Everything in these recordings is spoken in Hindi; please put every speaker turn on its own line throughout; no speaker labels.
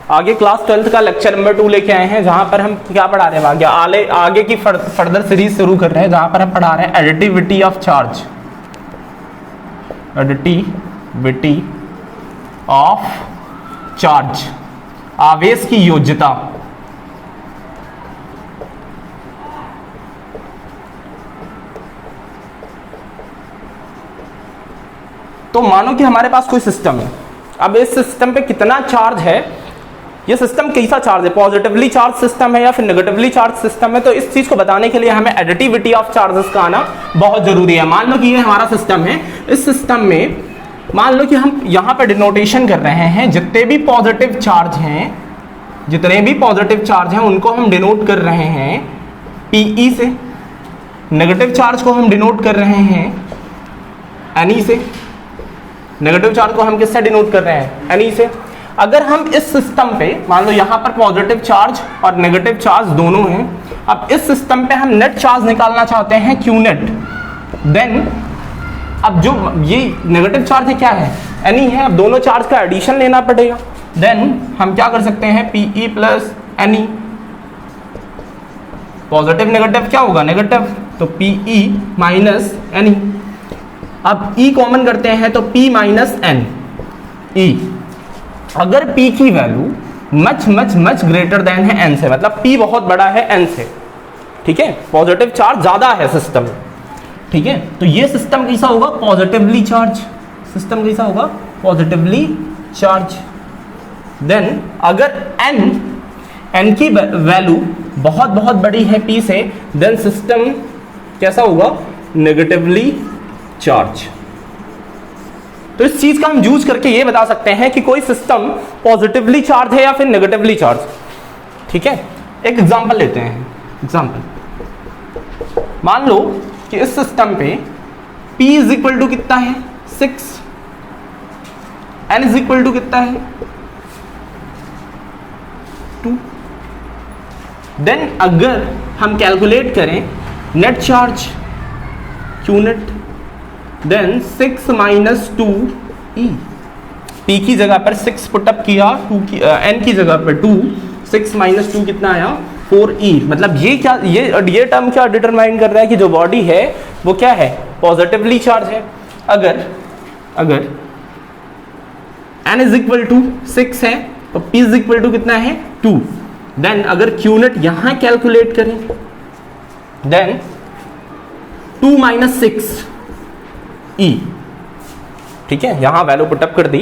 आगे क्लास 12th का लेक्चर नंबर 2 लेके आए हैं, जहां पर हम क्या पढ़ा रहे हैं, आगे की फर्दर सीरीज शुरू कर रहे हैं, जहां पर हम पढ़ा रहे हैं additivity of charge, additivity of charge, आवेश की योज्यता। तो मानो कि हमारे पास कोई सिस्टम है, अब इस सिस्टम पे कितना चार्ज है, ये सिस्टम कैसा चार्ज है, पॉजिटिवली चार्ज सिस्टम है या फिर नेगेटिवली चार्ज सिस्टम है, तो इस चीज को बताने के लिए हमें एडिटिविटी ऑफ चार्जेस का आना बहुत जरूरी है। मान लो कि ये हमारा सिस्टम है, इस सिस्टम में मान लो कि हम यहां पे डिनोटेशन कर रहे हैं, जितने भी पॉजिटिव चार्ज हैं उनको हम डिनोट कर रहे हैं Pe से, नेगेटिव चार्ज को हम डिनोट कर रहे हैं Ne से, नेगेटिव चार्ज को हम किससे डिनोट कर रहे हैं, Ne से। अगर हम इस सिस्टम पे मान लो यहां पर पॉजिटिव चार्ज और नेगेटिव चार्ज दोनों हैं, अब इस सिस्टम पे हम नेट चार्ज निकालना चाहते हैं Q नेट, देन अब जो ये नेगेटिव चार्ज है क्या है, Ne है, अब दोनों चार्ज का एडिशन लेना पड़ेगा, देन हम क्या कर सकते हैं Pe plus Ne, positive negative क्या होगा, नेगेटिव, तो Pe माइनस Ne। अब E कॉमन करते हैं तो P माइनस N E। अगर P की वैल्यू मच ग्रेटर देन है N से, मतलब P बहुत बड़ा है N से, ठीक है, पॉजिटिव चार्ज ज्यादा है सिस्टम में, ठीक है, तो ये सिस्टम कैसा होगा, पॉजिटिवली चार्ज, सिस्टम कैसा होगा, पॉजिटिवली चार्ज। देन अगर N की वैल्यू बहुत बड़ी है P से, देन सिस्टम कैसा होगा, नेगेटिवली चार्ज। तो इस चीज का हम यूज करके ये बता सकते हैं कि कोई सिस्टम पॉजिटिवली चार्ज है या फिर नेगेटिवली चार्ज, ठीक है। एक एग्जांपल लेते हैं, एग्जांपल मान लो कि इस सिस्टम पे P इज इक्वल टू कितना है, 6, N इज इक्वल टू कितना है, 2। देन अगर हम कैलकुलेट करें net charge Q net, then 6 minus 2E, P की जगह पर 6 पुटअप किया, N की जगह पर 2, 6 माइनस 2 कितना आया, 4E। मतलब ये क्या, ये टर्म क्या डिटरमाइन कर रहा है कि जो बॉडी है वो क्या है, पॉजिटिवली चार्ज है। अगर N इज इक्वल टू 6 है तो P इज इक्वल टू कितना है, 2। देन अगर Q नेट यहां कैलकुलेट करें, देन 2 माइनस 6 E, ठीक है, यहां वैल्यू पुटअप कर दी,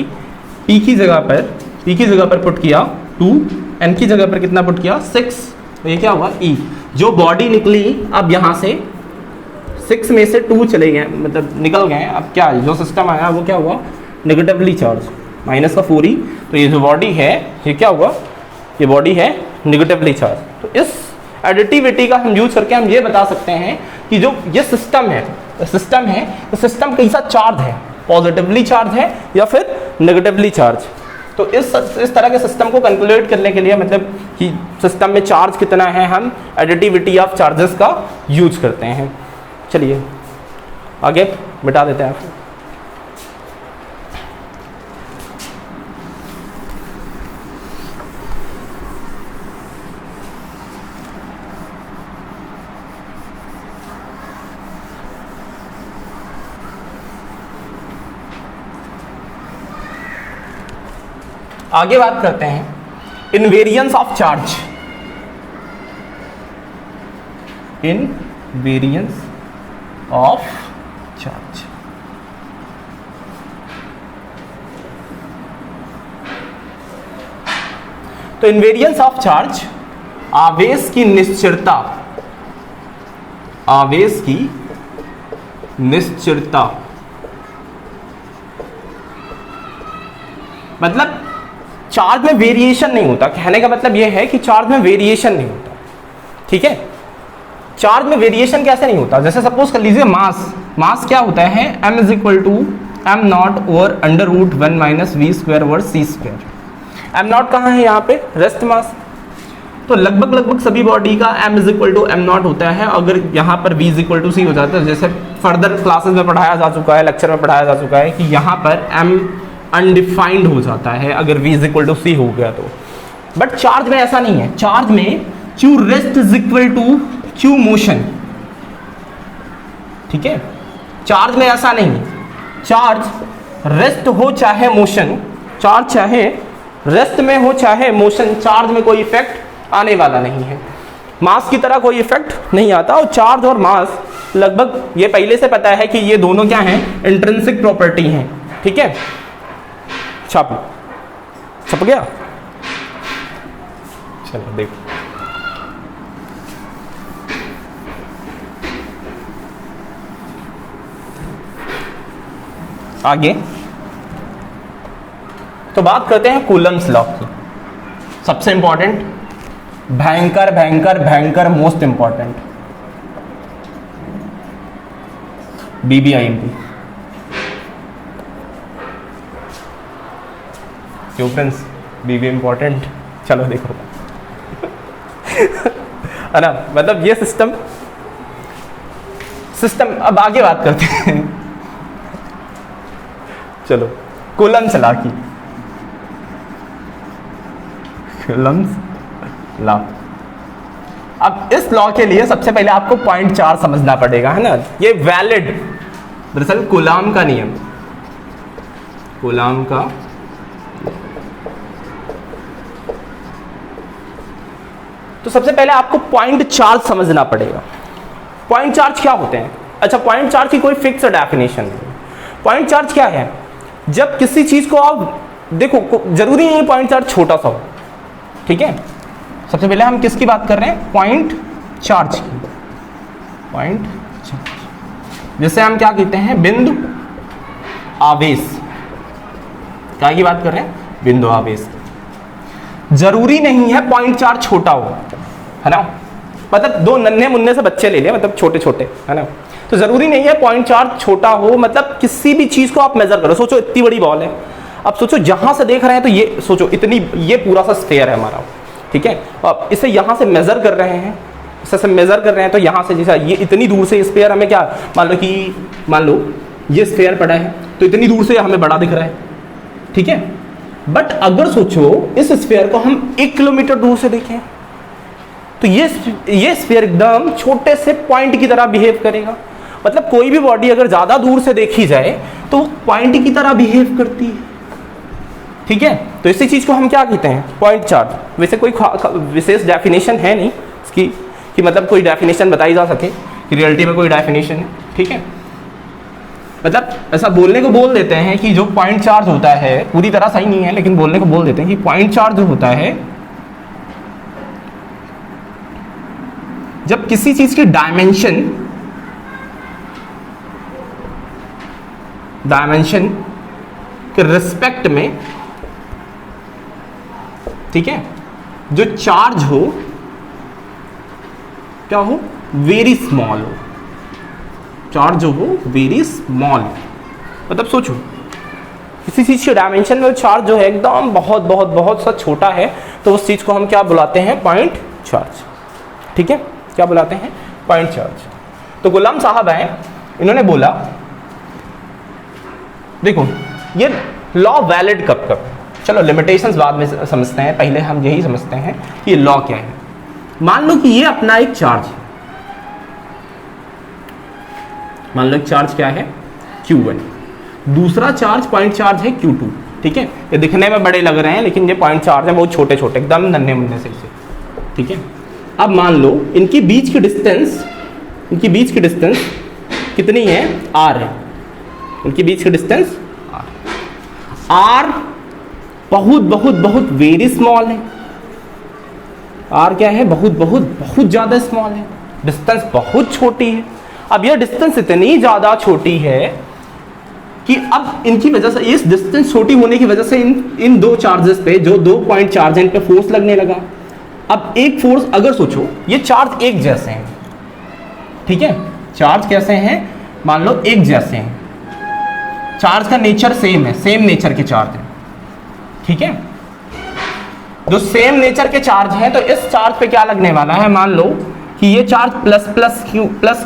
P की जगह पर पुट किया 2, N की जगह पर कितना पुट किया, 6, तो ये क्या हुआ, E। जो बॉडी निकली, अब यहां से 6 में से 2 चले गए, मतलब निकल गए, अब क्या जो सिस्टम आया वो क्या हुआ, नेगेटिवली चार्ज, माइनस का 4E, तो ये जो बॉडी है ये क्या हुआ, ये बॉडी है नेगेटिवली चार्ज। तो इस एडिटिविटी का हम यूज करके हम ये बता सकते हैं कि जो ये सिस्टम है तो सिस्टम कैसा चार्ज है, पॉजिटिवली चार्ज है या फिर नेगेटिवली चार्ज। तो इस तरह के सिस्टम को कैलकुलेट करने के लिए, मतलब कि सिस्टम में चार्ज कितना है, हम एडिटिविटी ऑफ चार्जेस का यूज करते हैं। चलिए आगे बिठा देते हैं आपको। आगे बात करते हैं invariance of charge, invariance of charge. तो इनवेरियंस ऑफ चार्ज आवेश की निश्चरता, आवेश की निश्चरता, मतलब चार्ज में वेरिएशन नहीं होता। कहने का मतलब यह है कि चार्ज में वेरिएशन नहीं होता, ठीक है। चार्ज में वेरिएशन कैसे नहीं होता, जैसे सपोज कर लीजिए मास क्या होता है, m is equal to m not over under root 1 minus v square over c square. m not कहाँ है, यहाँ पे रेस्ट मास। तो लगभग सभी बॉडी का m is equal to m not होता है। अगर यहाँ पर v is equal to c हो जाता है, जैसे फर्दर क्लासेस में पढ़ाया जा चुका है, लेक्चर में पढ़ाया जा चुका है कि यहाँ पर m अनडिफाइंड हो जाता है अगर v is equal to c हो गया तो। बट चार्ज में ऐसा नहीं है, चार्ज में q rest is equal to q motion, ठीक है। चार्ज में ऐसा नहीं है, चार्ज रेस्ट हो चाहे मोशन, चार्ज चाहे रेस्ट में हो चाहे मोशन, चार्ज में कोई इफेक्ट आने वाला नहीं है, मास की तरह कोई इफेक्ट नहीं आता। और चार्ज और मास लगभग ये पहले से पता है कि ये दोनों क्या हैं, इंट्रिंसिक प्रॉपर्टी हैं, ठीक है। छप गया, चलो देखो आगे। तो बात करते हैं कूलम्स लॉ की, सबसे इंपॉर्टेंट, भयंकर भयंकर भयंकर मोस्ट इंपॉर्टेंट, BBIMP। क्यों फ्रेंड्स, BB इंपॉर्टेंट, चलो देखो है ना, मतलब ये सिस्टम अब आगे बात करते हैं। चलो कूलम्स लॉ की, कूलम्स लॉ। अब इस लॉ के लिए सबसे पहले आपको पॉइंट 4 समझना पड़ेगा, है ना। ये वैलिड, दरअसल कूलाम का नियम, कूलाम का तो सबसे पहले आपको पॉइंट 4 समझना पड़ेगा। पॉइंट चार्ज क्या होते हैं? अच्छा, पॉइंट चार्ज की कोई फिक्स डेफिनेशन नहीं। पॉइंट चार्ज क्या है? जब किसी चीज को आप देखो, जरूरी नहीं है पॉइंट चार्ज छोटा सा हो, ठीक है। सबसे पहले हम किसकी बात कर रहे हैं? पॉइंट चार्ज की। पॉइंट चार्ज जैसे हम क्या कहते हैं, बिंदु आवेश। क्या की बात कर रहे हैं? बिंदु आवेश। जरूरी नहीं है पॉइंट चार्ज छोटा हो, है ना। मतलब दो नन्हे मुन्ने से बच्चे ले लिया, मतलब छोटे छोटे, है ना। तो जरूरी नहीं है पॉइंट चार्ज छोटा हो, मतलब किसी भी चीज को आप मेजर करो। सोचो इतनी बड़ी बॉल है, अब सोचो जहां से देख रहे हैं तो ये सोचो इतनी, ये पूरा सा स्फीयर है हमारा, ठीक है। अब इसे यहां से मेजर कर रहे हैं, इसे मेजर कर रहे हैं, तो यहां से जैसा ये इतनी दूर से स्फीयर हमें क्या, मान लो ये स्फीयर पड़ा है तो इतनी दूर से हमें बड़ा दिख रहा है, ठीक है। बट अगर सोचो इस स्फीयर को हम 1 किलोमीटर दूर से देखें तो ये स्फीयर एकदम छोटे से पॉइंट की तरह बिहेव करेगा। मतलब कोई भी बॉडी अगर ज्यादा दूर से देखी जाए तो वो पॉइंट की तरह बिहेव करती है, ठीक है। तो इसी चीज को हम क्या कहते हैं? Point charge. वैसे कोई विशेष डेफिनेशन है नहीं इसकी कि मतलब कोई डेफिनेशन बताई जा सके कि रियलिटी में कोई डेफिनेशन है, ठीक है। मतलब ऐसा बोलने को बोल देते हैं कि जो पॉइंट चार्ज होता है, पूरी तरह सही नहीं है लेकिन बोलने को बोल देते हैं कि पॉइंट चार्ज जो होता है, जब किसी चीज की डायमेंशन के रिस्पेक्ट में, ठीक है, जो चार्ज हो क्या हो? वेरी स्मॉल हो। चार्ज जो हो वेरी स्मॉल, मतलब सोचो किसी चीज के डायमेंशन में चार्ज जो है एकदम बहुत बहुत बहुत सा छोटा है, तो उस चीज को हम क्या बुलाते हैं? पॉइंट चार्ज, ठीक है। क्या बुलाते हैं? Point charge. तो गुलाम साहब आए, इन्होंने बोला देखो ये लॉ वैलिड कब कब, चलो लिमिटेशंस बाद में समझते हैं, पहले हम यही समझते हैं कि ये लॉ क्या है। मान लो कि ये अपना एक चार्ज है, मान लो एक चार्ज क्या है? Q1, दूसरा चार्ज पॉइंट चार्ज है Q2, ठीक है। ये दिखने में बड़े लग रहे हैं लेकिन ये पॉइंट चार्ज है बहुत छोटे छोटे, एकदम नन्हे मुन्ने से, ठीक है। अब मान लो इनकी बीच की डिस्टेंस कितनी है? R है। इनकी बीच की डिस्टेंस R बहुत बहुत बहुत वेरी स्मॉल है। R क्या है? बहुत बहुत बहुत ज्यादा स्मॉल है, डिस्टेंस बहुत छोटी है। अब यह डिस्टेंस इतनी ज्यादा छोटी है कि अब इनकी वजह से, इस डिस्टेंस छोटी होने की वजह से इन दो चार्जेस पे, जो 2 पॉइंट चार्ज है, इन पे फोर्स लगने लगा। अब एक फोर्स, अगर सोचो ये चार्ज एक जैसे हैं, ठीक है, चार्ज कैसे हैं? मान लो एक जैसे हैं, चार्ज का नेचर सेम है, सेम नेचर के चार्ज है, ठीक है। जो सेम नेचर के चार्ज हैं तो इस चार्ज पे क्या लगने वाला है? मान लो कि ये चार्ज प्लस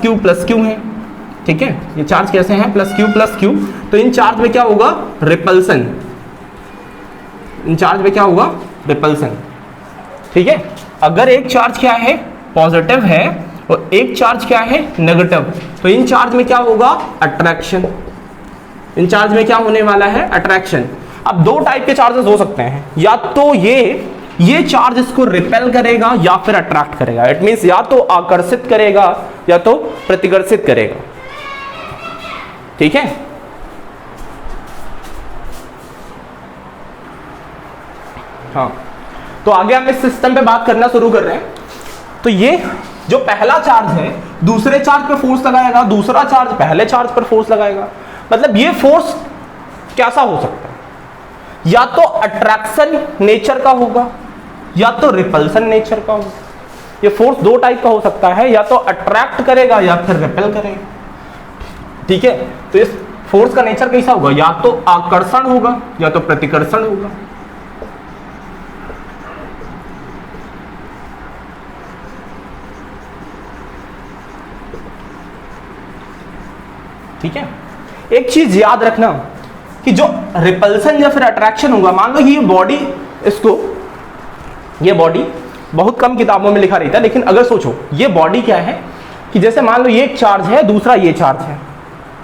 क्यू है, ठीक है। ये चार्ज कैसे हैं? प्लस क्यू, तो इन चार्ज में क्या होगा? रिपल्सन। इन चार्ज में क्या होगा? रिपल्सन। ठीक है, अगर एक चार्ज क्या है पॉजिटिव है और एक चार्ज क्या है नेगेटिव, तो इन चार्ज में क्या होगा अट्रैक्शन, इन चार्ज में क्या होने वाला है अट्रैक्शन। अब दो टाइप के चार्जेस हो सकते हैं, या तो ये चार्ज इसको रिपेल करेगा या फिर अट्रैक्ट करेगा। इट मींस या तो आकर्षित करेगा या तो प्रतिकर्षित करेगा। ठीक है, हाँ, तो आगे हम इस सिस्टम पे बात करना शुरू कर रहे हैं। तो ये जो पहला चार्ज है दूसरे चार्ज पर फोर्स लगाएगा, दूसरा चार्ज पहले चार्ज पर फोर्स लगाएगा। मतलब ये फोर्स कैसा हो सकता है, या तो अट्रैक्शन नेचर का होगा या तो रिपल्सन नेचर का होगा। ये फोर्स दो टाइप का हो सकता है, या तो अट्रैक्ट करेगा या फिर रिपेल करेगा। ठीक है, तो इस फोर्स का नेचर कैसा होगा, या तो आकर्षण होगा या तो प्रतिकर्षण होगा। ठीक है, एक चीज याद रखना कि जो रिपल्सन या फिर अट्रैक्शन होगा, मान लो ये बॉडी, इसको ये बॉडी बहुत कम किताबों में लिखा रहता है, लेकिन अगर सोचो ये बॉडी क्या है कि जैसे मान लो ये एक चार्ज है दूसरा ये चार्ज है।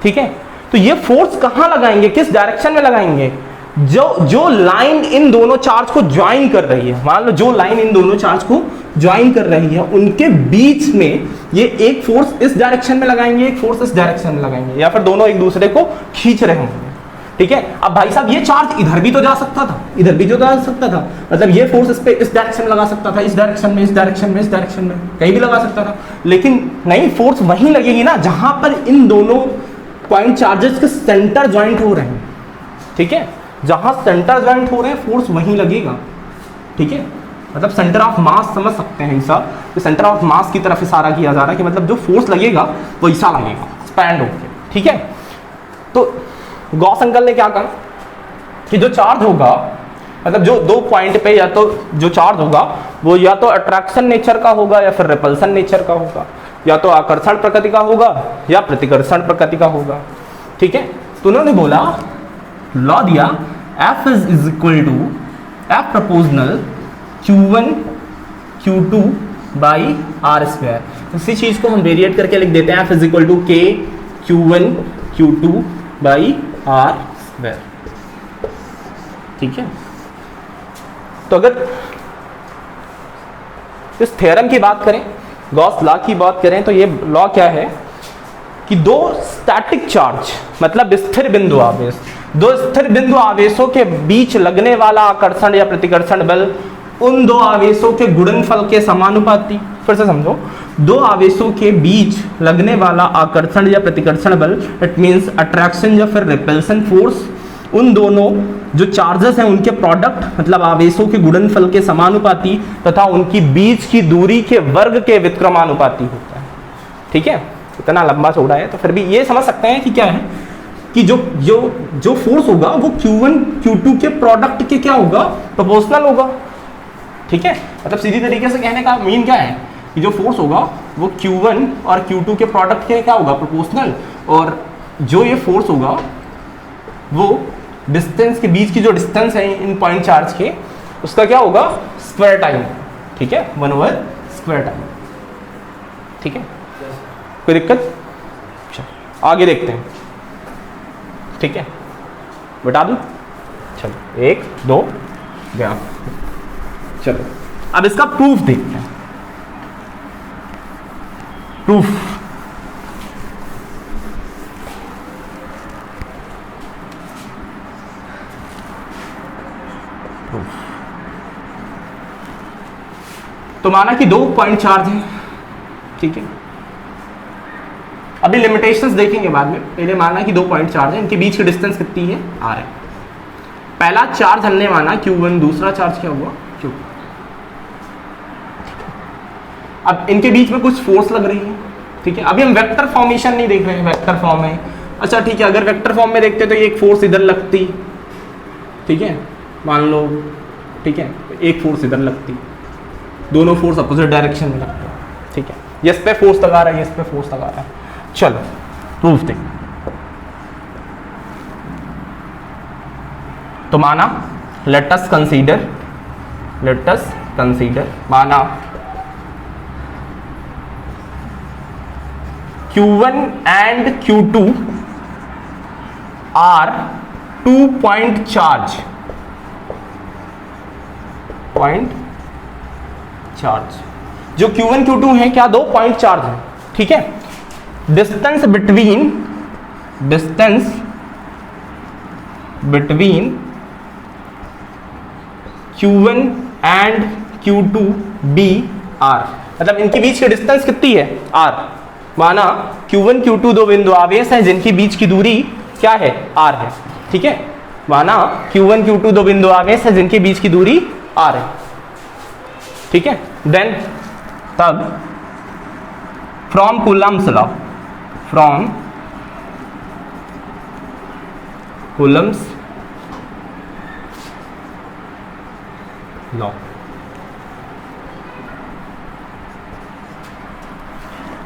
ठीक है, तो ये फोर्स कहां लगाएंगे, किस डायरेक्शन में लगाएंगे, जो लाइन इन दोनों चार्ज को ज्वाइन कर रही है, मान लो जो लाइन इन दोनों चार्ज को ज्वाइन कर रही है उनके बीच में ये एक फोर्स इस डायरेक्शन में लगाएंगे, एक फोर्स इस डायरेक्शन में लगाएंगे, या फिर दोनों एक दूसरे को खींच रहे होंगे। ठीक है, अब भाई साहब ये चार्ज इधर भी तो जा सकता था, इधर भी तो जा सकता था, मतलब ये फोर्स इस पे इस डायरेक्शन में लगा सकता था, इस डायरेक्शन में, इस डायरेक्शन में, इस डायरेक्शन में, कहीं भी लगा सकता था। लेकिन नहीं, फोर्स वहीं लगेगी ना जहां पर इन दोनों पॉइंट चार्जेस के सेंटर ज्वाइंट हो रहे हैं। ठीक है, जहां सेंटर ज्वाइंट हो रहे हैं फोर्स वहीं लगेगा। ठीक है, मतलब सेंटर ऑफ मास समझ सकते हैं ऐसा, कि सेंटर ऑफ मास की तरफ इशारा किया जा रहा है कि मतलब जो फोर्स लगेगा वो ऐसा लगेगा, स्पैंड होकर। ठीक है, तो गॉस अंकल ने क्या कहा कि जो चार्ज होगा, मतलब जो दो पॉइंट पे या तो जो चार्ज होगा वो या तो अट्रैक्शन नेचर का होगा या फिर रिपल्सन नेचर का होगा, या तो आकर्षण प्रकृति का होगा या प्रतिकर्षण प्रकृति का होगा। ठीक है, तो उन्होंने बोला, लॉ दिया F is equal to F proportional Q1 Q2 by are square. इसी चीज को हम वेरिएट करके लिख देते हैं, F is equal to K Q1 Q2 by are square. ठीक है, तो अगर इस थ्योरम की बात करें, गॉस लॉ की बात करें, तो ये लॉ क्या है कि दो स्टैटिक चार्ज मतलब स्थिर बिंदु आवेश, दो स्थिर बिंदु आवेशों के बीच लगने वाला आकर्षण या प्रतिकर्षण बल उन दो आवेशों के गुणनफल के समानुपाती। फिर से समझो, दो आवेशों के बीच लगने वाला आकर्षण या प्रतिकर्षण बल, इट मींस अट्रैक्शन या फिर रिपल्सन फोर्स, उन दोनों जो चार्जेस हैं उनके प्रोडक्ट मतलब आवेशों के गुणनफल के समानुपाती तथा उनकी बीच की दूरी के वर्ग के व्युत्क्रमानुपाती होता है। ठीक है, इतना लंबा चौड़ा है, तो फिर भी ये समझ सकते हैं कि क्या है कि जो फोर्स होगा वो Q1 Q2 के प्रोडक्ट के क्या होगा, प्रोपोर्शनल होगा। ठीक है, मतलब सीधी तरीके से कहने का मीन क्या है कि जो फोर्स होगा वो Q1 और Q2 के प्रोडक्ट के क्या होगा, प्रोपोर्शनल, और जो ये फोर्स होगा वो डिस्टेंस के बीच की जो डिस्टेंस है इन पॉइंट चार्ज के, उसका क्या होगा, स्क्वायर टाइम। ठीक है, 1/स्क्वायर टाइम। ठीक है, कोई दिक्कत, चलो आगे देखते हैं। ठीक है, बता दूं, चलो 1 2 गया। चलो अब इसका प्रूफ देखते हैं। प्रूफ, तो माना कि दो पॉइंट चार्ज है। ठीक है, अभी लिमिटेशंस देखेंगे बाद में, पहले माना कि दो पॉइंट चार्ज है, इनके बीच की डिस्टेंस कितनी है, r है। पहला चार्ज हमने माना Q1, दूसरा चार्ज क्या हुआ, Q। अब इनके बीच में कुछ फोर्स लग रही है। ठीक है, अभी हम वेक्टर फॉर्मेशन नहीं देख रहे हैं, वेक्टर फॉर्म है। अच्छा ठीक है, अगर वेक्टर फॉर्म में देखते तो एक फोर्स इधर लगती, ठीक है, मान लो, ठीक है, एक फोर्स इधर लगती, दोनों फोर्स अपोजिट डायरेक्शन में लगते हैं। ठीक है, ये इस पे फोर्स लगा रहा है, ये इस पे फोर्स लगा रहा है। चलो प्रूफ देख, तो माना लेट अस कंसीडर कंसीडर, माना Q1 and Q2 are 2 point charge, जो Q1 Q2 है क्या, 2 पॉइंट चार्ज है, ठीक है। Distance between Q1 and Q2 be r, मतलब इनके बीच की डिस्टेंस कितनी है, आर। माना Q1 Q2 दो बिंदु आवेश हैं जिनके बीच की दूरी क्या है, आर है, ठीक है। माना Q1 Q2 दो बिंदु आवेश हैं जिनके बीच की दूरी आर है, ठीक है। देन तब फ्रॉम कूलम्स लॉ,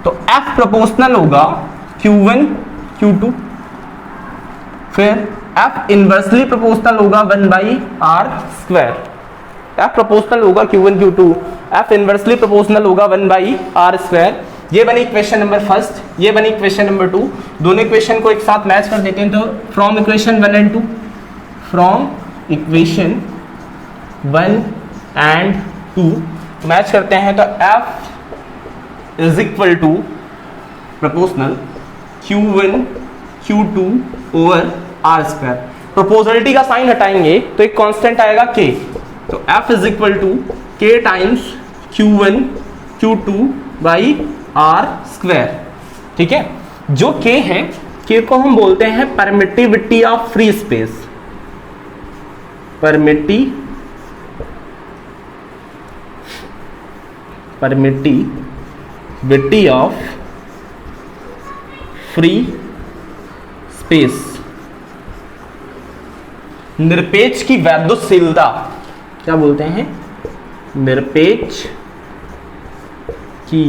तो F प्रोपोर्शनल होगा Q1 Q2, फिर F इनवर्सली प्रोपोर्शनल होगा 1/r स्क्वायर। F प्रोपोर्शनल होगा Q1 Q2, F inversely proportional होगा 1/r स्क्वायर। ये बनी इक्वेशन नंबर फर्स्ट, ये बनी इक्वेशन नंबर 2। दोनों इक्वेशन को एक साथ मैच कर देते हैं, तो from equation 1 and 2, from equation 1 and 2 match करते हैं, तो F is equal to proportional Q1 Q2 over r square. Proportionality का साइन हटाएंगे तो एक कांस्टेंट आएगा K, तो F is equal to K times Q1 Q2 by are square, ठीक है। जो K है, K को हम बोलते हैं permittivity of free space, permittivity of free space, निरपेक्ष की वैद्युतशीलता, क्या बोलते हैं, निरपेक्ष की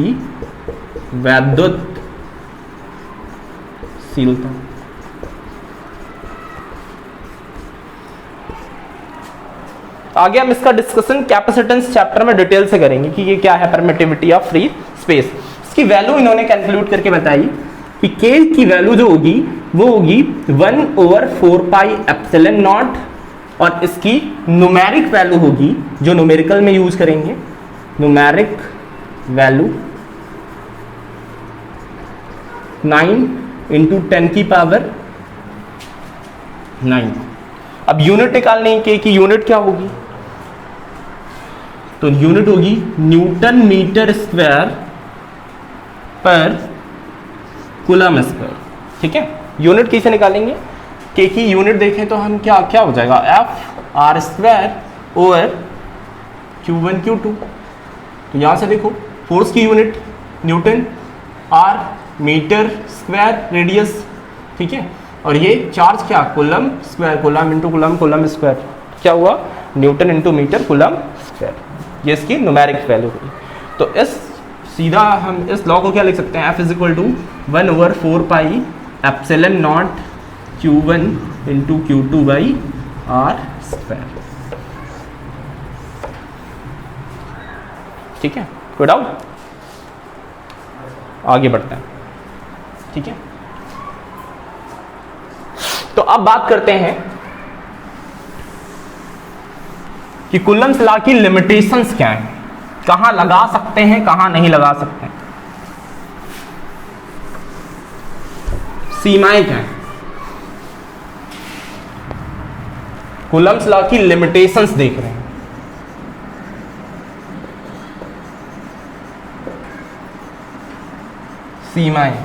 वैद्युतशीलता। आगे हम इसका डिस्कशन कैपेसिटेंस चैप्टर में डिटेल से करेंगे कि ये क्या है परमिटिविटी ऑफ फ्री स्पेस। इसकी वैल्यू इन्होंने कैलकुलेट करके बताई कि K की वैल्यू जो होगी वो होगी 1/4πε0, और इसकी न्यूमेरिक वैल्यू होगी, जो न्यूमेरिकल में यूज करेंगे, न्यूमेरिक वैल्यू 9 × 10⁹। अब यूनिट निकालने K की यूनिट क्या होगी, तो यूनिट होगी न्यूटन मीटर स्क्वायर पर कूलम स्क्वायर, ठीक है। यूनिट कैसे निकालेंगे, K की यूनिट देखें तो हम क्या हो जाएगा, F R square over Q1 Q2। तो यहां से देखो फोर्स की unit newton, R metre square radius, ठीक है। और ये चार्ज क्या, coulomb square, coulomb into coulomb, coulomb square, क्या हुआ, newton into metre coulomb square. ये इसकी न्यूमेरिक वैल्यू हुई। तो इस सीधा हम इस लॉ को क्या लिख सकते हैं, F is equal to 1/4πε0 Q1 into Q2 by are square, ठीक है। कोई डाउट, आगे बढ़ते हैं, ठीक है। तो अब बात करते हैं कि कूलम्स लॉ की लिमिटेशंस क्या हैं, कहां लगा सकते हैं, कहां नहीं लगा सकते हैं, सीमाएं क्या हैं। कूलम्स लॉ की लिमिटेशंस देख रहे हैं। सीमाएं,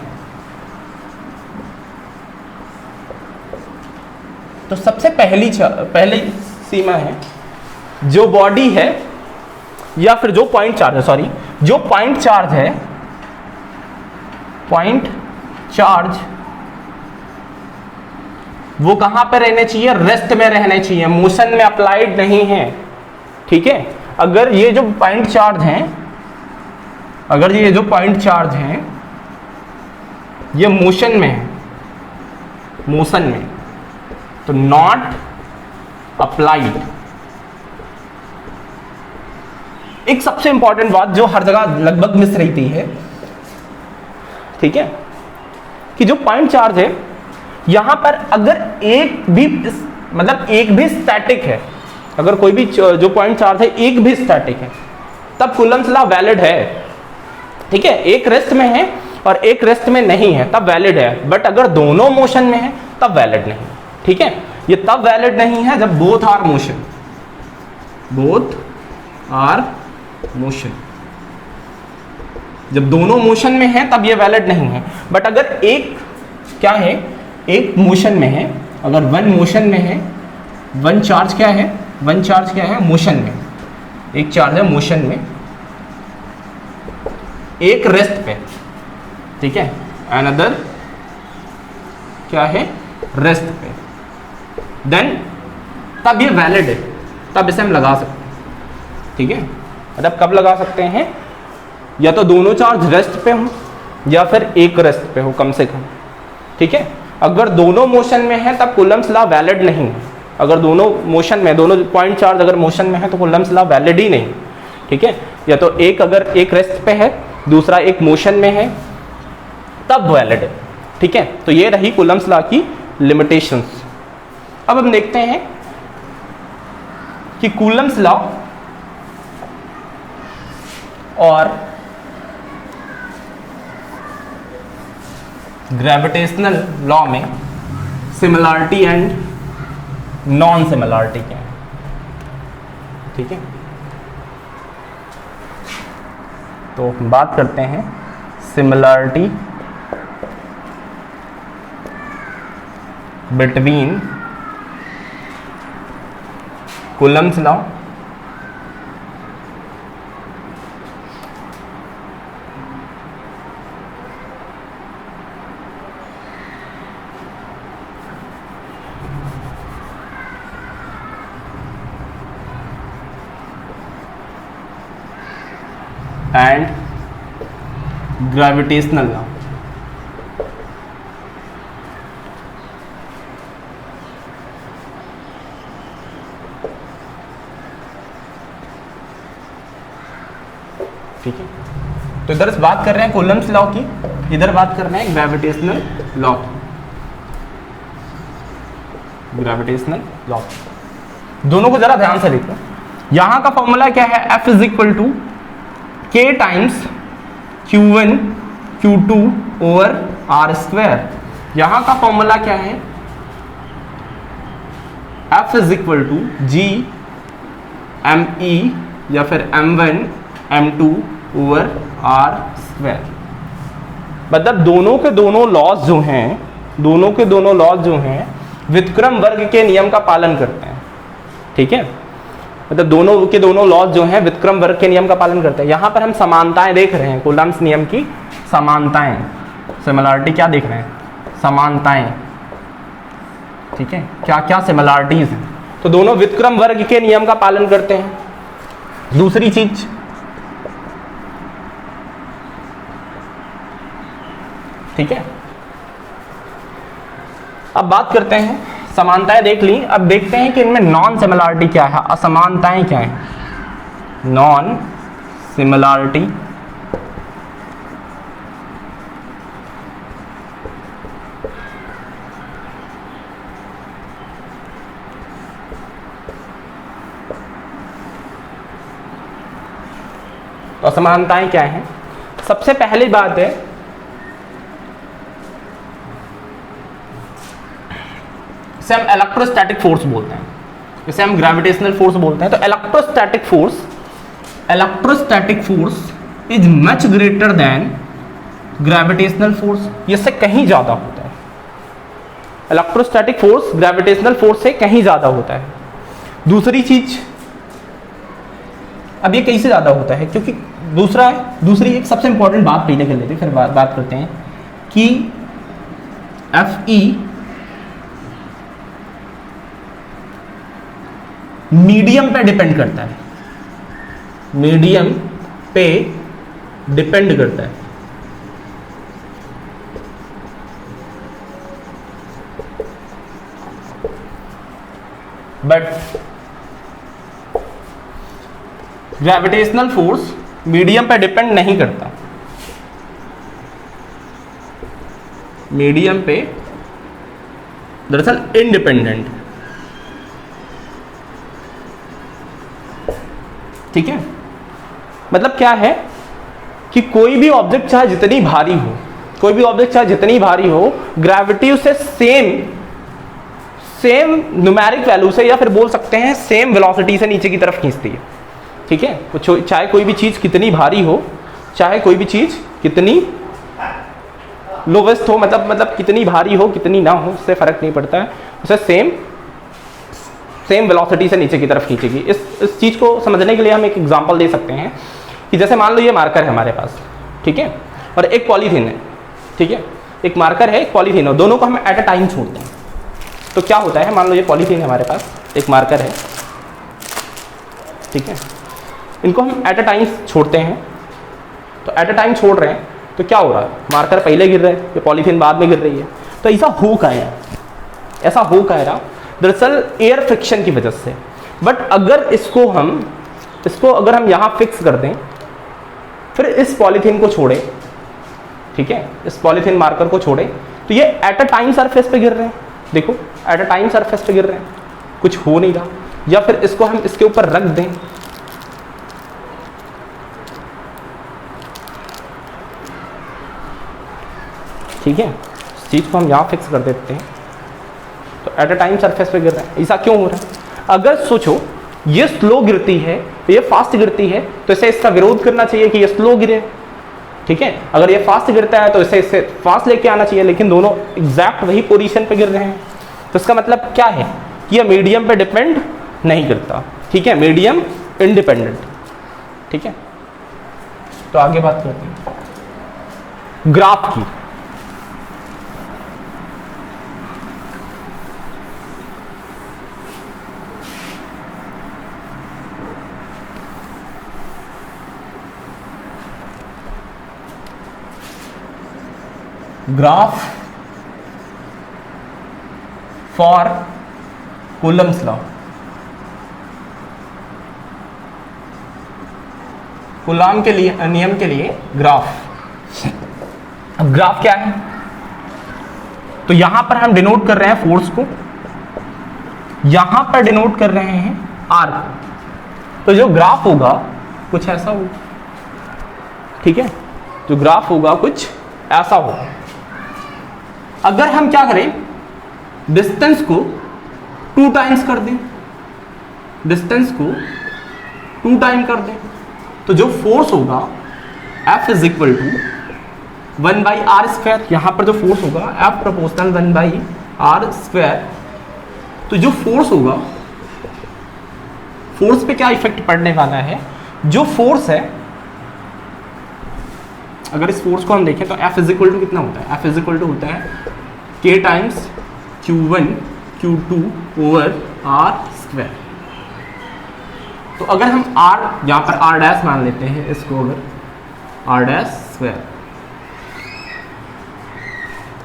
तो सबसे पहली सीमा है, जो बॉडी है या फिर जो पॉइंट चार्ज है, सॉरी, जो पॉइंट चार्ज है, पॉइंट चार्ज वो कहां पर रहने चाहिए, रेस्ट में रहने चाहिए, मोशन में अप्लाइड नहीं है, ठीक है। अगर ये जो पॉइंट चार्ज हैं, अगर ये जो पॉइंट चार्ज हैं ये मोशन में है, मोशन में, तो नॉट अप्लाइड, एक सबसे इंपॉर्टेंट बात जो हर जगह लगभग मिस रहती है, ठीक है, कि जो पॉइंट चार्ज है यहां पर अगर एक भी स्टैटिक है, अगर कोई भी जो पॉइंट चार्ज है एक भी स्टैटिक है, तब कूलम्स लॉ वैलिड है, ठीक है। एक रेस्ट में है और एक रेस्ट में नहीं है तब वैलिड है, बट अगर दोनों मोशन में है तब वैलिड नहीं, ठीक है। ये तब वैलिड नहीं है जब बोथ आर मोशन, जब दोनों मोशन में है तब ये वैलिड नहीं है। बट अगर एक क्या है, एक मोशन में है, अगर वन मोशन में है, वन चार्ज क्या है मोशन में, एक चार्ज है मोशन में, एक रेस्ट पे, ठीक है, अनदर क्या है रेस्ट पे, देन तब ये वैलिड है, तब इसे हम लगा सकते हैं, ठीक है। मतलब कब लगा सकते हैं, या तो दोनों चार्ज रेस्ट पे हो या फिर एक रेस्ट पे हो कम से कम, ठीक है। अगर दोनों मोशन में है तब कूलम्स लॉ वैलिड नहीं है, अगर दोनों मोशन में, दोनों पॉइंट चार्ज अगर मोशन में है तो कूलम्स लॉ वैलिड ही नहीं, ठीक है। या तो एक अगर एक रेस्ट पे है दूसरा एक मोशन में है तब वैलिड है, ठीक है। तो ये रही कूलम्स लॉ की लिमिटेशंस। अब हम देखते हैं कि कूलम्स लॉ और ग्रेविटेशनल लॉ में सिमिलरिटी एंड नॉन सिमिलरिटी क्या है, ठीक है। तो हम बात करते हैं similarity between Coulomb's law and gravitational law। ठीक है, तो इधर बात कर रहे हैं कूलम्स लॉ की, इधर बात कर रहे हैं ग्रेविटेशनल लॉ की, ग्रेविटेशनल लॉ। दोनों को जरा ध्यान से देखो। यहां का फॉर्मूला क्या है, F is equal to K times Q1 Q2 over R square. यहां का फॉर्मूला क्या है, F is equal to G ME या फिर M1 M2 over R square. मतलब दोनों के दोनों लॉज जो हैं, दोनों के दोनों लॉज जो हैं व्युत्क्रम वर्ग के नियम का पालन करते हैं, ठीक है। मतलब दोनों के दोनों लॉज जो हैं व्युत्क्रम वर्ग के नियम का पालन करते हैं। यहां पर हम समानताएं देख रहे हैं, कूलम्स नियम की समानताएं, सिमिलरिटी क्या देख रहे हैं, समानताएं, ठीक है। क्या क्या सिमिलरिटीज हैं, तो दोनों व्युत्क्रम वर्ग के नियम का पालन करते हैं। दूसरी चीज, ठीक है। अब बात करते हैं, समानताएं देख ली, अब देखते हैं कि इनमें नॉन सिमिलरिटी क्या है, असमानताएं क्या है। नॉन सिमिलरिटी तो असमानताएं क्या हैं। सबसे पहली बात है इसे हम इलेक्ट्रोस्टैटिक फोर्स बोलते हैं, इसे हम ग्रेविटेशनल फोर्स बोलते हैं। तो electrostatic force is much greater than gravitational force, ये से कहीं ज्यादा होता है। इलेक्ट्रोस्टैटिक फोर्स ग्रेविटेशनल फोर्स से कहीं ज्यादा होता है। दूसरी चीज, अब ये कैसे ज्यादा होता है, क्योंकि दूसरी एक सबसे इंपॉर्टेंट बात पहले कर लेते हैं, फिर बात करते हैं कि Fe मीडियम पे डिपेंड करता है, मीडियम पे डिपेंड करता है। बट ग्रेविटेशनल फोर्स मीडियम पे डिपेंड नहीं करता, मीडियम पे दरअसल इंडिपेंडेंट, ठीक है। मतलब क्या है कि कोई भी ऑब्जेक्ट चाहे जितनी भारी हो, कोई भी ऑब्जेक्ट चाहे जितनी भारी हो, ग्रेविटी उसे सेम न्यूमेरिक वैल्यू से, या फिर बोल सकते हैं सेम वेलोसिटी से नीचे की तरफ खींचती है, ठीक है। चाहे कोई भी चीज कितनी भारी हो, चाहे कोई भी चीज कितनी लोवेस्ट हो, मतलब कितनी भारी हो कितनी ना हो, उससे फर्क नहीं पड़ता है, उसे सेम वेलोसिटी से नीचे की तरफ खींचेगी। इस चीज को समझने के लिए हम एक एग्जांपल दे सकते हैं कि जैसे मान लो ये मार्कर है हमारे पास, ठीक है, और एक पॉलीथीन है, ठीक है, एक मार्कर है एक पॉलीथीन है, दोनों को हम एट अ टाइम छोड़ते हैं तो क्या होता है, मान लो ये पॉलीथीन है हमारे पास, एक मार्कर है, ठीक है, इनको हम एट अ टाइम छोड़ते हैं, तो एट अ टाइम छोड़ रहे हैं तो क्या हो रहा है, मार्कर पहले गिर रहा है, ये पॉलीथीन बाद में गिर रही है। तो ऐसा हो क्या रहा, दरअसल एयर फ्रिक्शन की वजह से। बट अगर इसको अगर हम यहाँ फिक्स कर दें, फिर इस पॉलीथीन को छोड़े, ठीक है, इस पॉलीथीन मार्कर को छोड़े, तो ये एट अ टाइम सरफेस पे गिर रहे हैं, देखो एट अ टाइम सरफेस पे गिर रहे हैं, कुछ हो नहीं रहा। या फिर इसको हम इसके ऊपर रख दें, ठीक है, इस चीज को हम यहाँ फिक्स कर देते हैं तो एट अ टाइम सरफेस पे गिर रहा है। ऐसा क्यों हो रहा है? अगर सोचो ये स्लो गिरती है, ये फास्ट गिरती है, तो इसे इसका विरोध करना चाहिए कि ये स्लो गिरे, ठीक है। अगर ये फास्ट गिरता है तो इसे फास्ट लेके आना चाहिए, लेकिन दोनों एग्जैक्ट वही पोजीशन पे गिर रहे हैं। तो इसका मतलब क्या है कि ये मीडियम पे डिपेंड नहीं करता, ठीक है, मीडियम इंडिपेंडेंट, ठीक है। तो आगे बात करते हैं ग्राफ की। Graph for Coulomb's law, Coulomb के लिए नियम के लिए ग्राफ। अब ग्राफ क्या है, तो यहां पर हम डिनोट कर रहे हैं फोर्स को, यहां पर डिनोट कर रहे हैं आर को। तो जो ग्राफ होगा कुछ ऐसा होगा, ठीक है, जो ग्राफ होगा कुछ ऐसा होगा। अगर हम क्या करें, डिस्टेंस को 2 टाइम्स कर दें, डिस्टेंस को 2 टाइम कर दें, तो जो फोर्स होगा F is equal to 1/r²। यहां पर जो फोर्स होगा F प्रोपोर्शनल 1/r²। तो जो फोर्स होगा, फोर्स पे क्या इफेक्ट पड़ने वाला है, जो फोर्स है, अगर इस फोर्स को हम देखें तो F इज इक्वल टू कितना होता है, F इज इक्वल टू होता है K times Q1 Q2 over r²। तो अगर हम r यहाँ पर r डैश मान लेते हैं इसको, अगर r²,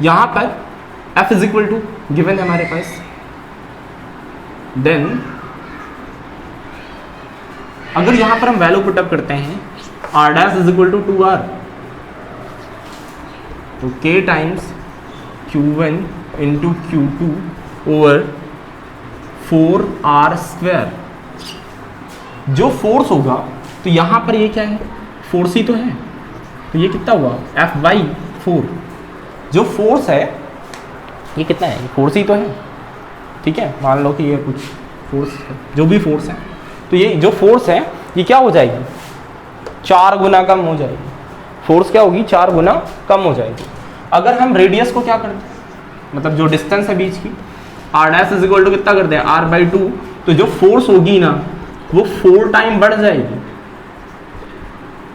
यहाँ पर F is equal to given है हमारे पास, देन अगर यहाँ पर हम वैल्यू पुटअप करते हैं r dash is equal to 2r, तो K times Q1 into Q2 over 4r²। जो फोर्स होगा, तो यहां पर ये क्या है, फोर्स ही तो है, तो ये कितना हुआ F/4। जो फोर्स है ये कितना है, फोर्स ही तो है, ठीक है। मान लो कि ये कुछ फोर्स है, जो भी फोर्स है, तो ये जो फोर्स है ये क्या हो जाएगी, 4 गुना कम हो जाएगी। फोर्स क्या होगी, 4 गुना कम हो जाएगी। अगर हम रेडियस को क्या करते हैं, मतलब जो डिस्टेंस है बीच की, r dash is equal to कितना करते हैं, r/2, तो जो फोर्स होगी ना वो 4 टाइम बढ़ जाएगी,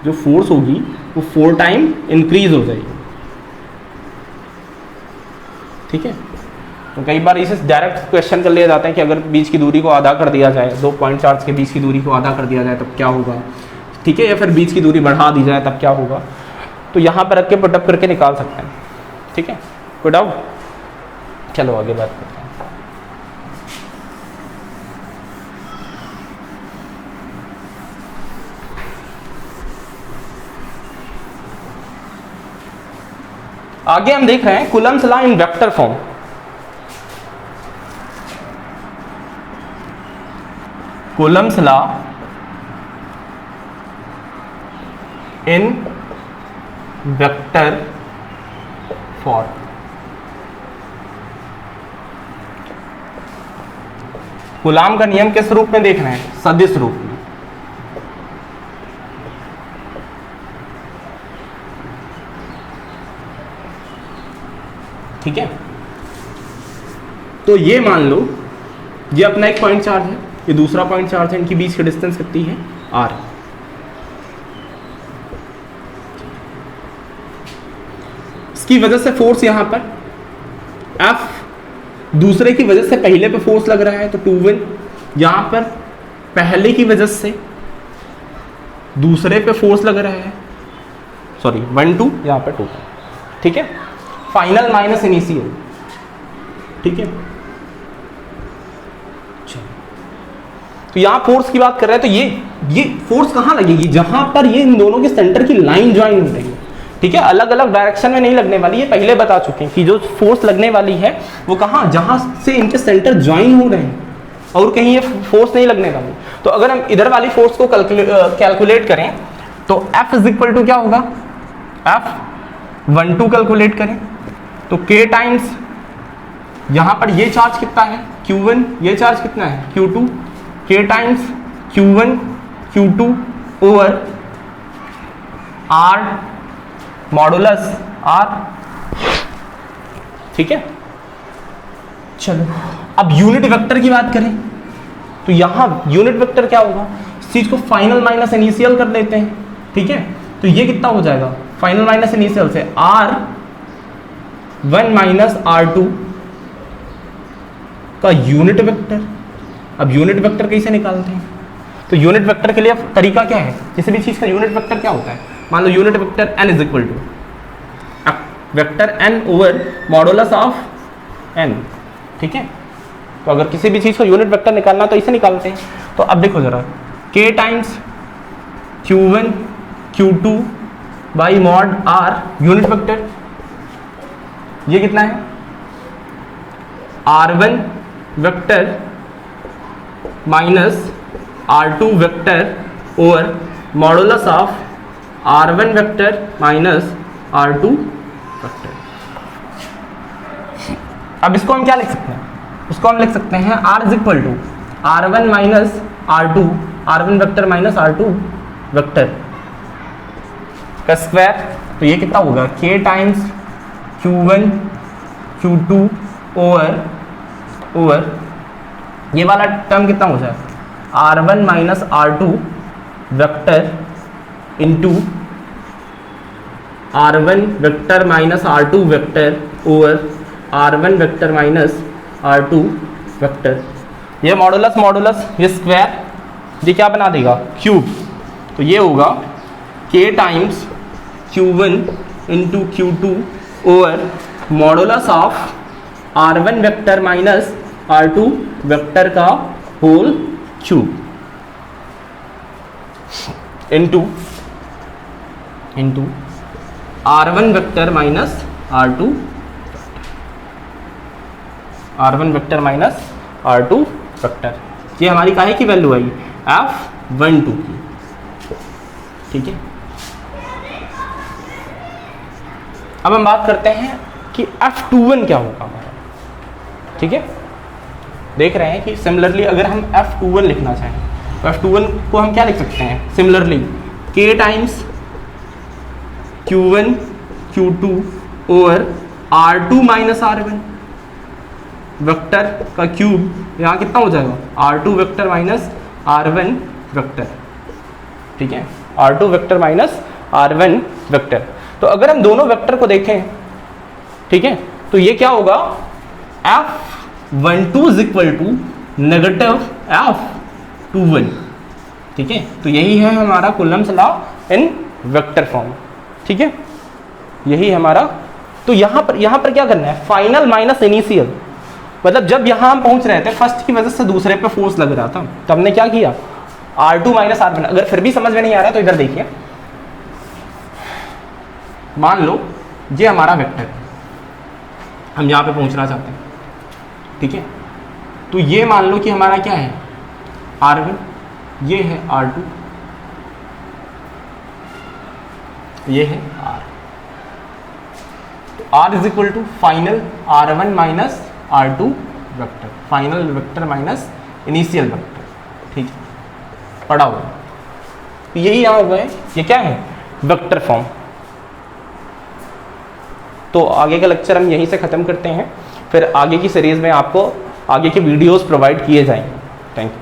जो फोर्स होगी वो 4 टाइम इंक्रीज हो जाएगी, ठीक है। तो कई बार इसे डायरेक्ट क्वेश्चन कर लिया जाता है कि अगर बीच की दूरी को आधा कर दिया जाए, 2 पॉइंट चार्ज के बीच की दूरी को आधा कर दिया जाए तब क्या होगा, ठीक है, या फिर बीच की दूरी बढ़ा दी जाए तब क्या होगा। तो यहाँ पर रख के पुटअप करके निकाल सकते हैं, ठीक है, कोई डाउट? चलो आगे बात करते हैं। आगे हम देख रहे हैं Coulomb's law in vector form. Coulomb's law in vector form. Coulomb का नियम किस रूप में देख रहे हैं? सदिश रूप में। ठीक है, तो ये मान लो ये अपना एक पॉइंट चार्ज है, ये दूसरा पॉइंट चार्ज है, इनकी बीच की डिस्टेंस कितनी है? r। इसकी वजह से फोर्स यहां पर F, दूसरे की वजह से पहले पे फोर्स लग रहा है तो 2 1, यहां पर पहले की वजह से दूसरे पे फोर्स लग रहा है, सॉरी 1 2, यहां पर 2। ठीक है, फाइनल माइनस इनिशियल। ठीक है, तो यहां फोर्स की बात कर रहे हैं, तो ये फोर्स कहां लगेगी? जहां पर ये इन दोनों के सेंटर की लाइन ज्वाइन हो रही है। ठीक है, अलग अलग डायरेक्शन में नहीं लगने वाली, ये पहले बता चुके हैं कि जो फोर्स लगने वाली है वो कहां, जहां से इनके सेंटर ज्वाइन हो रहे हैं, और कहीं ये फोर्स नहीं लगने वाली। तो अगर हम इधर वाली फोर्स को कैलकुलेट करें तो F इज इक्वल टू क्या होगा? F 1 2 कैलकुलेट करें तो K टाइम्स यहां पर ये चार्ज कितना है? Q1, ये चार्ज कितना है? Q2, K times Q1 Q2 over R modulus R। ठीक है, चलो अब यूनिट वेक्टर की बात करें तो यहां यूनिट वेक्टर क्या होगा? इस चीज को फाइनल माइनस इनिशियल कर लेते हैं। ठीक है, तो ये कितना हो जाएगा? फाइनल माइनस इनिशियल से R1 माइनस R2 का यूनिट वेक्टर। अब यूनिट वेक्टर कैसे निकालते हैं? तो यूनिट वेक्टर के लिए तरीका क्या है? किसी भी चीज का यूनिट वेक्टर क्या होता है? मान लो unit vector n is equal to vector n over modulus of n। ठीक है, तो अगर किसी भी चीज को यूनिट वेक्टर निकालना तो इसे निकालते हैं। तो अब देखो जरा, k times Q1 Q2 by mod R unit vector, ये कितना है? R1 vector minus R2 vector over modulus of R1 vector minus R2 vector. अब इसको हम क्या लिख सकते हैं? इसको हम लिख सकते हैं R is equal to R1 minus R2, R1 vector minus R2 vector का स्क्वायर। तो ये कितना होगा? K times Q1 Q2 over ये वाला टर्म कितना हो जाए? R1 minus R2 vector into R1 vector minus R2 vector over R1 vector minus R2 vector. ये मॉडुलस मॉडुलस ये स्क्वायर, ये क्या बना देगा? क्यूब। तो ये होगा K times Q1 into Q2 over modulus of R1 vector minus R2 vector का whole cube into R1 vector minus R2 vector minus R2 vector. ये हमारी काहे की वैल्यू आई? F12 की। ठीक है, अब हम बात करते हैं कि F21 क्या होगा हमारा। ठीक है, देख रहे हैं कि सिमिलरली अगर हम F21 लिखना चाहें तो F21 को हम क्या लिख सकते हैं? Similarly K times Q1 Q2 over R2 minus R1 vector का क्यूब, यहाँ कितना हो जाएगा? R2 vector minus R1 vector. ठीक है, R2 vector minus R1 vector. तो अगर हम दोनों वेक्टर को देखें, ठीक है, तो ये क्या होगा? F12 is equal to negative F21। ठीक है, तो यही है हमारा Coulomb's law in vector form. ठीक है, यही हमारा। तो यहाँ पर क्या करना है? Final minus initial. मतलब जब यहाँ हम पहुंच रहे थे, फर्स्ट की वजह से दूसरे पे फोर्स लग रहा था, तो हमने क्या किया? R2 minus R1। अगर फिर भी समझ में नहीं आ रहा तो इधर देखिए, मान लो ये हमारा वेक्टर है, हम यहाँ पे पहुँचना चाहते हैं, ठीक है। तो ये मान लो कि हमारा क्या है R1, ये है R2, ये है R। तो R is equal to final R1 minus R2 vector, final vector minus initial vector, ठीक है, पढ़ा हुआ। तो यही यहाँ हुआ है, ये क्या है वेक्टर फॉर्म। तो आगे का लेक्चर हम यहीं से ख़त्म करते हैं, फिर आगे की सीरीज़ में आपको आगे के वीडियोस प्रोवाइड किए जाएंगे। Thank you.